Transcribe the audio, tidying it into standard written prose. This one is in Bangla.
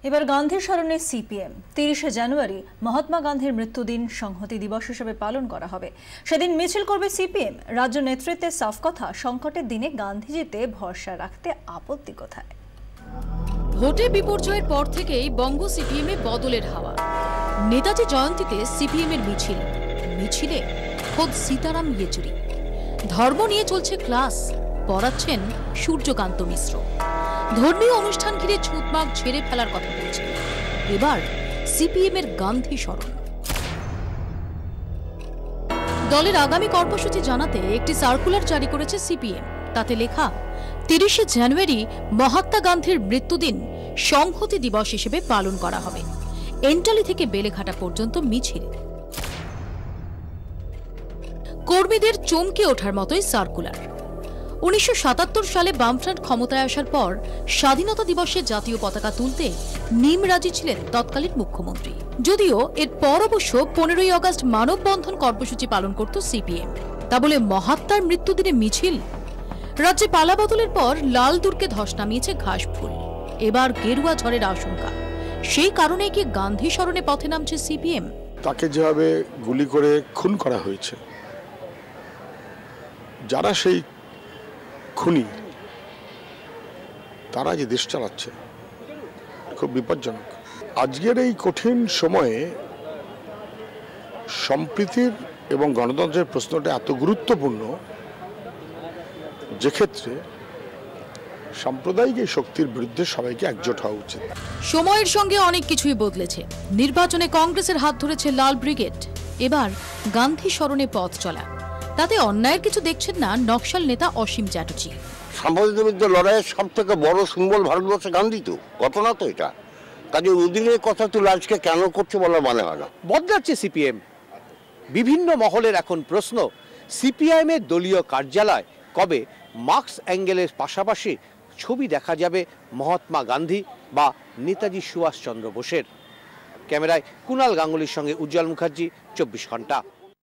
এবার গান্ধী স্মরণে সিপিএম ৩০শে জানুয়ারি মহাত্মা গান্ধীর মৃত্যুদিন সংহতি দিবস হিসেবে পালন করা হবে। সেদিন মিছিল করবে সিপিএম। রাজ্য নেতৃত্বের সাফ কথা, সংকটের দিনে গান্ধীজিতে ভরসা রাখতে আপত্তি কোথায়? ভোটে বিপর্যয়ের পর থেকেই বঙ্গ সিপিএমে বদলের হাওয়া। নেতাজি জয়ন্তীতে সিপিএমের মিছিলে খোদ সীতারাম ইয়েচুরি। ধর্ম নিয়ে চলছে ক্লাস, পড়াচ্ছেন সূর্যকান্ত মিশ্র। ধর্মীয় অনুষ্ঠান ঘিরে ছুঁতমাগ ঝেড়ে ফেলার কথা বলছে। এবার সিপিএমের গান্ধী স্মরণ। দলের আগামী কর্মসূচি জানাতে একটি সার্কুলার জারি করেছে সিপিএম। তাতে লেখা, ৩০শে জানুয়ারি মহাত্মা গান্ধীর মৃত্যুদিন সংহতি দিবস হিসেবে পালন করা হবে। এন্টালি থেকে বেলেঘাটা পর্যন্ত মিছিল। কর্মীদের চমকে ওঠার মতোই সার্কুলার। ১৯৭৭ সালে বামফ্রন্ট ক্ষমতায় আসার পর স্বাধীনতা দিবসে জাতীয় পতাকা তুলতে নিমরাজি ছিলেন তৎকালীন মুখ্যমন্ত্রী। যদিও এরপর অবশ্য ১৫ই আগস্ট মানববন্ধন কর্মসূচি পালন করত সিপিএম। তা বলে মহাত্মার মৃত্যুদিনে মিছিল? রাজ্যে পালা বদলের পর লাল দুর্গে ধস নামিয়েছে ঘাসফুল। এবার গেরুয়া ঝড়ের আশঙ্কা। সেই কারণে কি গান্ধী স্মরণে পথে নামছে সিপিএম? তাকে যেভাবে গুলি করে খুন করা হয়েছে, যারা সেই খুনি, তারা যে দেশ চালাচ্ছে, খুব বিপজ্জনক। আজকের এই কঠিন সময়ে সম্প্রীতির এবং গণতন্ত্রের প্রশ্নটা এত গুরুত্বপূর্ণ, যে ক্ষেত্রে সাম্প্রদায়িক এই শক্তির বিরুদ্ধে সবাইকে একজোট হওয়া উচিত। সময়ের সঙ্গে অনেক কিছুই বদলেছে। নির্বাচনে কংগ্রেসের হাত ধরেছে লাল ব্রিগেড। এবার গান্ধী স্মরণে পথ চলা, তাতে অন্যায়ের কিছু দেখছেন না নকশাল নেতা অসীম চ্যাটার্জি। সাম্প্রদায়িক বিরুদ্ধে লড়াইয়ের সব থেকে বড় সিম্বল ভারতবর্ষে গান্ধী, তো ঘটনা তো এটা। কাজে ওদিনের কথা তুলে আজকে কেন করছে বলার মানে হয় না। বদলাচ্ছে সিপিএম। বিভিন্ন মহলের এখন প্রশ্ন, সিপিআইএম এর দলীয় কার্যালয় কবে মার্কস অ্যাঙ্গেলের পাশাপাশি ছবি দেখা যাবে মহাত্মা গান্ধী বা নেতাজি সুভাষচন্দ্র বোসের? ক্যামেরায় কুণাল গাঙ্গুলির সঙ্গে উজ্জ্বল মুখার্জি, ২৪ ঘন্টা।